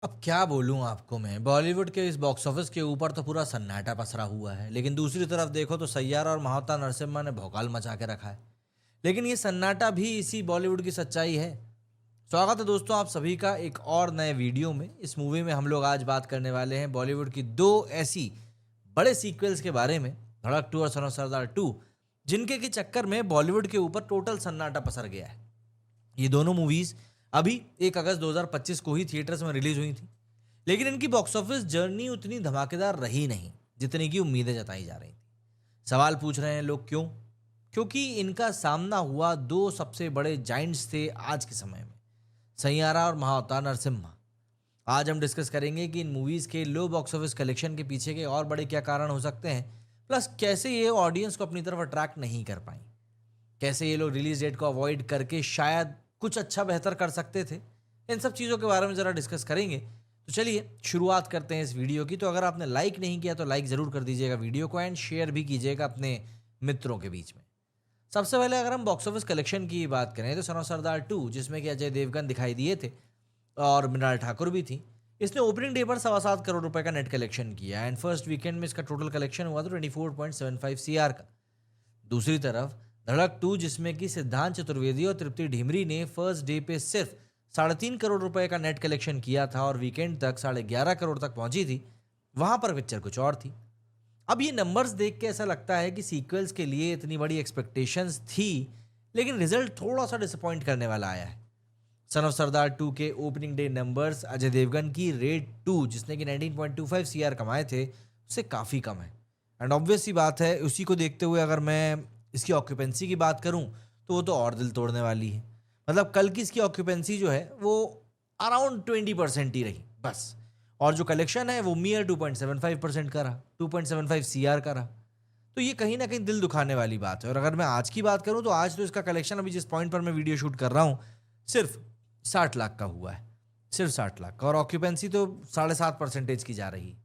अब क्या बोलूँ आपको मैं, बॉलीवुड के इस बॉक्स ऑफिस के ऊपर तो पूरा सन्नाटा पसरा हुआ है, लेकिन दूसरी तरफ देखो तो सैयारा और महावतार नरसिम्हा ने भौकाल मचा के रखा है। लेकिन ये सन्नाटा भी इसी बॉलीवुड की सच्चाई है। स्वागत है दोस्तों आप सभी का एक और नए वीडियो में। इस मूवी में हम लोग आज बात करने वाले हैं बॉलीवुड की दो ऐसी बड़े सीक्वल्स के बारे में, धड़क 2 और सन ऑफ सरदार 2, जिनके के चक्कर में बॉलीवुड के ऊपर टोटल सन्नाटा पसर गया है। ये दोनों मूवीज अभी 1 अगस्त 2025 को ही थिएटर्स में रिलीज हुई थी, लेकिन इनकी बॉक्स ऑफिस जर्नी उतनी धमाकेदार रही नहीं जितनी की उम्मीदें जताई जा रही थी। सवाल पूछ रहे हैं लोग क्यों? क्योंकि इनका सामना हुआ दो सबसे बड़े जाइंट्स थे आज के समय में, सैयारा और महाअवतार नरसिम्हा। आज हम डिस्कस करेंगे कि इन मूवीज के लो बॉक्स ऑफिस कलेक्शन के पीछे के और बड़े क्या कारण हो सकते हैं, प्लस कैसे ये ऑडियंस को अपनी तरफ अट्रैक्ट नहीं कर पाई, कैसे ये लोग रिलीज डेट को अवॉइड करके शायद कुछ अच्छा बेहतर कर सकते थे। इन सब चीज़ों के बारे में ज़रा डिस्कस करेंगे। तो चलिए शुरुआत करते हैं इस वीडियो की। तो अगर आपने लाइक नहीं किया तो लाइक ज़रूर कर दीजिएगा वीडियो को, एंड शेयर भी कीजिएगा अपने मित्रों के बीच में। सबसे पहले अगर हम बॉक्स ऑफिस कलेक्शन की बात करें तो सन ऑफ सरदार 2, जिसमें कि अजय देवगन दिखाई दिए थे और मृणाल ठाकुर भी थी, इसने ओपनिंग डे पर 7.25 करोड़ रुपए का नेट कलेक्शन किया, एंड फर्स्ट वीकेंड में इसका टोटल कलेक्शन हुआ था 24.75 CR का। दूसरी तरफ धड़क 2, जिसमें कि सिद्धांत चतुर्वेदी और तृप्ति ढीमरी ने फर्स्ट डे पे सिर्फ 3.5 करोड़ रुपए का नेट कलेक्शन किया था और वीकेंड तक 11.5 करोड़ तक पहुंची थी, वहां पर पिक्चर कुछ और थी। अब ये नंबर्स देख के ऐसा लगता है कि सीक्वल्स के लिए इतनी बड़ी एक्सपेक्टेशंस थी, लेकिन रिजल्ट थोड़ा सा डिसअपॉइंट करने वाला आया है। सन ऑफ सरदार 2 के opening day numbers Ajay Devgn की रेड 2, जिसने कि 19.25 CR कमाए थे, उससे काफ़ी कम है। एंड ऑब्वियस सी बात है, उसी को देखते हुए अगर मैं इसकी ऑक्यूपेंसी की बात करूं तो वो तो और दिल तोड़ने वाली है। मतलब कल की इसकी ऑक्यूपेंसी जो है वो अराउंड 20% ही रही बस, और जो कलेक्शन है वो मियर 2.75% का रहा, 2.75 CR का रहा। तो ये कहीं ना कहीं दिल दुखाने वाली बात है। और अगर मैं आज की बात करूं तो आज तो इसका कलेक्शन अभी जिस पॉइंट पर मैं वीडियो शूट कर रहा हूं सिर्फ 60 लाख का हुआ है, सिर्फ 60 लाख का, और ऑक्यूपेंसी तो 7.5% की जा रही है।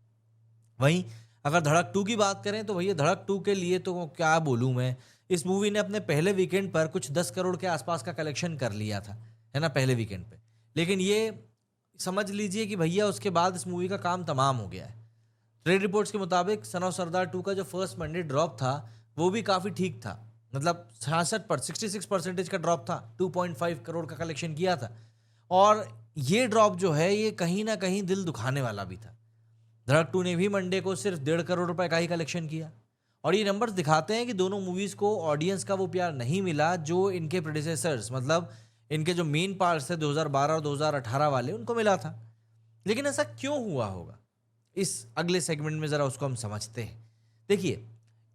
वहीं अगर धड़क 2 की बात करें तो भैया धड़क 2 के लिए तो क्या बोलूं मैं, इस मूवी ने अपने पहले वीकेंड पर कुछ 10 करोड़ के आसपास का कलेक्शन कर लिया था, है ना, पहले वीकेंड पे। लेकिन ये समझ लीजिए कि भैया उसके बाद इस मूवी का काम तमाम हो गया है। ट्रेड रिपोर्ट्स के मुताबिक सन ऑफ सरदार 2 का जो फर्स्ट मंडे ड्रॉप था वो भी काफ़ी ठीक था, मतलब 66% का ड्रॉप था, 2.5 करोड़ का कलेक्शन किया था। और ये ड्रॉप जो है ये कहीं ना कहीं दिल दुखाने वाला भी था। धड़क 2 ने भी मंडे को सिर्फ 1.5 करोड़ रुपए का ही कलेक्शन किया, और ये नंबर्स दिखाते हैं कि दोनों मूवीज को ऑडियंस का वो प्यार नहीं मिला जो इनके प्रेडिसेसर्स, मतलब इनके जो मेन पार्ट्स थे 2012 और 2018 वाले, उनको मिला था। लेकिन ऐसा क्यों हुआ होगा, इस अगले सेगमेंट में ज़रा उसको हम समझते हैं। देखिए,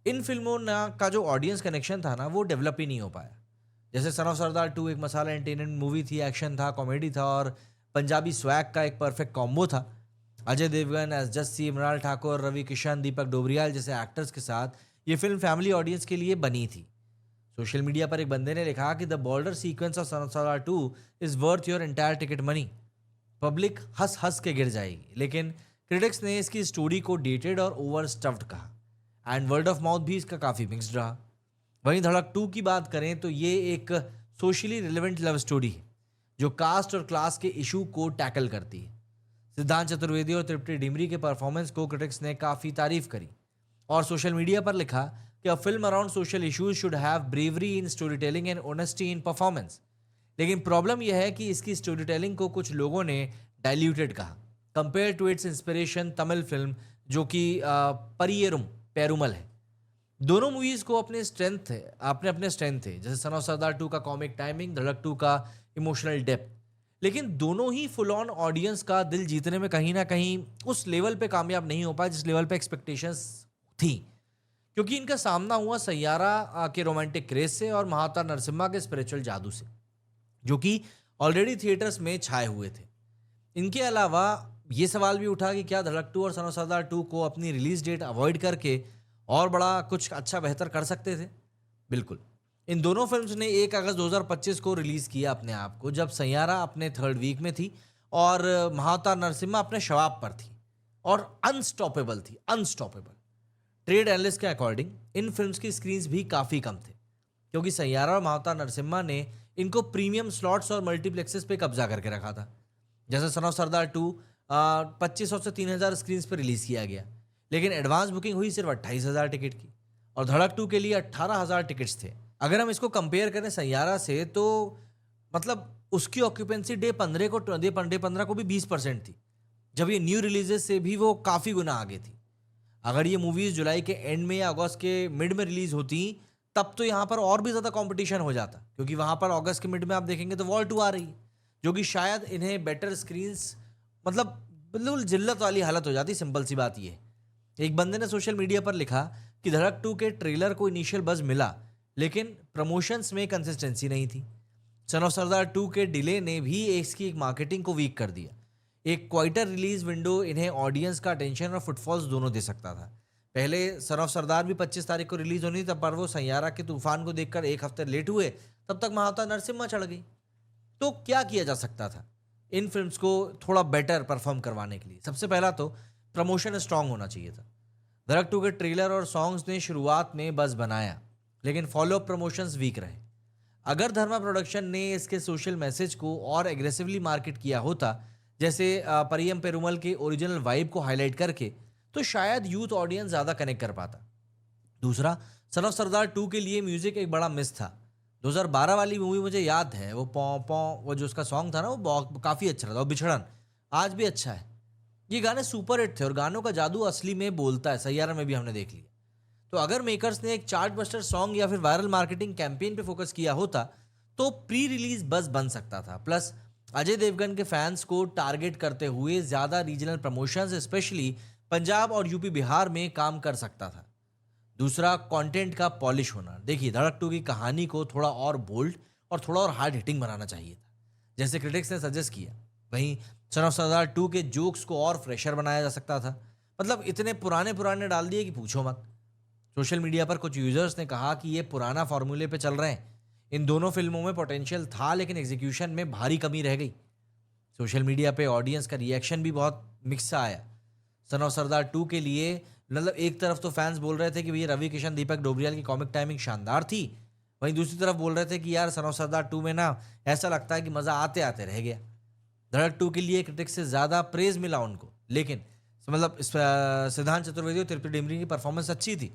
इन फिल्मों ना का जो ऑडियंस कनेक्शन था ना वो डेवलप ही नहीं हो पाया। जैसे सन ऑफ सरदार 2 एक मसाला एंटरटेनमेंट मूवी थी, एक्शन था, कॉमेडी था और पंजाबी स्वैग का एक परफेक्ट कॉम्बो था। अजय देवगन एस जस्सी, मृणाल ठाकुर, रवि किशन, दीपक डोबरियाल जैसे एक्टर्स के साथ ये फिल्म फैमिली ऑडियंस के लिए बनी थी। सोशल मीडिया पर एक बंदे ने लिखा कि the border sequence of son of Sardaar 2 is worth your entire ticket money. Public हंस हंस के गिर जाएगी, लेकिन क्रिटिक्स ने इसकी स्टोरी को डेटेड और ओवर स्टफ्ड कहा, एंड वर्ड ऑफ माउथ भी इसका काफ़ी मिक्स्ड रहा। वहीं धड़क 2 की बात करें तो ये एक सोशली रिलेवेंट लव स्टोरी है जो कास्ट और क्लास के इशू को टैकल करती है। सिद्धांत चतुर्वेदी और तृप्ति डिमरी के परफॉर्मेंस को क्रिटिक्स ने काफ़ी तारीफ करी और सोशल मीडिया पर लिखा कि a film around social issues should have bravery in story telling and honesty in performance. लेकिन प्रॉब्लम यह है कि इसकी स्टोरी टेलिंग को कुछ लोगों ने डाइल्यूटेड कहा compare to its inspiration Tamil film जो कि परियेरुम पेरुमल है। दोनों मूवीज को अपने स्ट्रेंथ थे, अपने अपने स्ट्रेंथ थे, जैसे सन ऑफ सरदार 2 का कॉमिक टाइमिंग, धड़क 2 का इमोशनल डेप्थ। लेकिन दोनों ही फुल ऑन ऑडियंस का दिल जीतने में कहीं ना कहीं उस लेवल पे कामयाब नहीं हो पाए जिस लेवल पे एक्सपेक्टेशंस थी, क्योंकि इनका सामना हुआ सैयारा के रोमांटिक क्रेज से और महावतार नरसिम्हा के स्पिरिचुअल जादू से, जो कि ऑलरेडी थिएटर्स में छाए हुए थे। इनके अलावा ये सवाल भी उठा कि क्या धड़क 2 और सन ऑफ सरदार 2 को अपनी रिलीज डेट अवॉइड करके और बड़ा कुछ अच्छा बेहतर कर सकते थे। बिल्कुल, इन दोनों फिल्म्स ने 1 अगस्त 2025 को रिलीज किया अपने आप को, जब सैयारा अपने थर्ड वीक में थी और महावतार नरसिम्हा अपने शवाब पर थी और अनस्टॉपेबल थी, अनस्टॉपेबल। ट्रेड एनालिस्ट के अकॉर्डिंग इन फिल्म्स की स्क्रीन्स भी काफ़ी कम थे, क्योंकि सैयारा और महावतार नरसिम्हा ने इनको प्रीमियम स्लॉट्स और मल्टीप्लेक्सेस पे कब्जा करके रखा था। जैसे सन ऑफ सरदार 2 2500 से 3000 स्क्रीन पर रिलीज किया गया, लेकिन एडवांस बुकिंग हुई सिर्फ 28,000 टिकट की, और धड़क 2 के लिए 18,000 टिकट्स थे। अगर हम इसको कंपेयर करें सैयारा से, तो मतलब उसकी ऑक्यूपेंसी डे 15 को भी 20% थी, जब ये न्यू रिलीजेस से भी वो काफ़ी गुना आगे थी। अगर ये मूवीज़ जुलाई के एंड में या अगस्त के मिड में रिलीज होती, तब तो यहाँ पर और भी ज़्यादा कंपटीशन हो जाता, क्योंकि वहाँ पर अगस्त के मिड में आप देखेंगे तो वॉर 2 आ रही है, जो कि शायद इन्हें बेटर स्क्रीन्स, मतलब बिल्कुल जिल्लत वाली हालत हो जाती। सिंपल सी बात ये है। एक बंदे ने सोशल मीडिया पर लिखा कि धड़क 2 के ट्रेलर को इनिशियल बज़ मिला, लेकिन प्रमोशंस में कंसिस्टेंसी नहीं थी। सन ऑफ सरदार 2 के डिले ने भी इसकी एक मार्केटिंग को वीक कर दिया। एक क्वाइटर रिलीज विंडो इन्हें ऑडियंस का अटेंशन और फुटफॉल्स दोनों दे सकता था। पहले सन ऑफ सरदार भी 25 तारीख को रिलीज होनी थी, तब पर वो सैयारा के तूफान को देखकर एक हफ्ते लेट हुए, तब तक महावतार नरसिम्हा चढ़ गई। तो क्या किया जा सकता था इन फिल्म्स को थोड़ा बेटर परफॉर्म करवाने के लिए? सबसे पहला तो प्रमोशन स्ट्रांग होना चाहिए था। धड़क 2 के ट्रेलर और सॉन्ग्स ने शुरुआत में बज़ बनाया, लेकिन फॉलोअप प्रमोशंस वीक रहे। अगर धर्मा प्रोडक्शन ने इसके सोशल मैसेज को और एग्रेसिवली मार्केट किया होता, जैसे परियम पेरुमल के ओरिजिनल वाइब को हाईलाइट करके, तो शायद यूथ ऑडियंस ज़्यादा कनेक्ट कर पाता। दूसरा, सन ऑफ सरदार 2 के लिए म्यूजिक एक बड़ा मिस था। 2012 वाली मूवी मुझे याद है, वो पौ पौ वो जो उसका सॉन्ग था ना, वो काफ़ी अच्छा था। वो बिछड़न आज भी अच्छा है। ये गाने सुपर हिट थे और गानों का जादू असली में बोलता है, सैयारा में भी हमने देख लिया। तो अगर मेकर्स ने एक चार्ट बस्टर सॉन्ग या फिर वायरल मार्केटिंग कैंपेन पे फोकस किया होता, तो प्री रिलीज बस बन सकता था। प्लस अजय देवगन के फैंस को टारगेट करते हुए ज़्यादा रीजनल प्रमोशंस, स्पेशली पंजाब और यूपी बिहार में काम कर सकता था। दूसरा, कंटेंट का पॉलिश होना। देखिए, धड़क 2 की कहानी को थोड़ा और बोल्ड और थोड़ा और हार्ड हिटिंग बनाना चाहिए था, जैसे क्रिटिक्स ने सजेस्ट किया। वहीं सन ऑफ सरदार 2 के जोक्स को और फ्रेशर बनाया जा सकता था। मतलब इतने पुराने पुराने डाल दिए कि पूछो मत। सोशल मीडिया पर कुछ यूजर्स ने कहा कि ये पुराना फॉर्मूले पे चल रहे हैं। इन दोनों फिल्मों में पोटेंशियल था, लेकिन एग्जीक्यूशन में भारी कमी रह गई। सोशल मीडिया पे ऑडियंस का रिएक्शन भी बहुत मिक्स सा आया। सन ऑफ सरदार 2 के लिए मतलब एक तरफ तो फैंस बोल रहे थे कि भैया रवि किशन दीपक डोबरियाल की कॉमिक टाइमिंग शानदार थी, वहीं दूसरी तरफ बोल रहे थे कि यार सन ऑफ सरदार 2 में ना ऐसा लगता है कि मज़ा आते आते रह गया। धड़क 2 के लिए क्रिटिक्स से ज़्यादा प्रेज मिला उनको, लेकिन मतलब सिद्धांत चतुर्वेदी और तिरुपति डिमरी की परफॉर्मेंस अच्छी थी।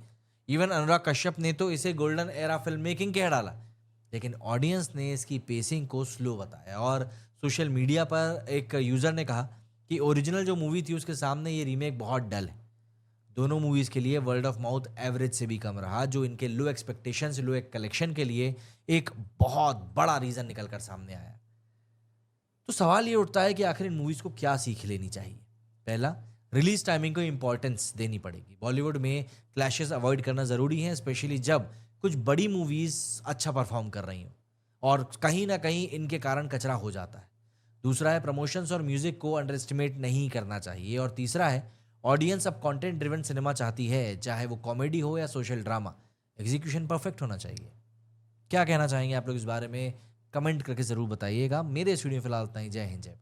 इवन अनुराग कश्यप ने तो इसे गोल्डन एरा फिल्म मेकिंग कह डाला, लेकिन ऑडियंस ने इसकी पेसिंग को स्लो बताया। और सोशल मीडिया पर एक यूज़र ने कहा कि ओरिजिनल जो मूवी थी उसके सामने ये रीमेक बहुत डल है। दोनों मूवीज़ के लिए वर्ड ऑफ माउथ एवरेज से भी कम रहा, जो इनके लो एक्सपेक्टेशंस, लो एक कलेक्शन के लिए एक बहुत बड़ा रीज़न निकल कर सामने आया। तो सवाल ये उठता है कि आखिर इन मूवीज़ को क्या सीख लेनी चाहिए। पहला, रिलीज टाइमिंग को इंपॉर्टेंस देनी पड़ेगी। बॉलीवुड में क्लैशेस अवॉइड करना ज़रूरी है, स्पेशली जब कुछ बड़ी मूवीज़ अच्छा परफॉर्म कर रही हों और कहीं ना कहीं इनके कारण कचरा हो जाता है। दूसरा है, प्रमोशंस और म्यूज़िक को अंडर एस्टिमेट नहीं करना चाहिए। और तीसरा है, ऑडियंस अब कंटेंट ड्रिवन सिनेमा चाहती है, चाहे वो कॉमेडी हो या सोशल ड्रामा। एग्जीक्यूशन परफेक्ट होना चाहिए। क्या कहना चाहेंगे आप लोग इस बारे में? कमेंट करके ज़रूर बताइएगा। मेरे स्टूडियो फिलहाल इतना ही। जय हिंद, जय भारत।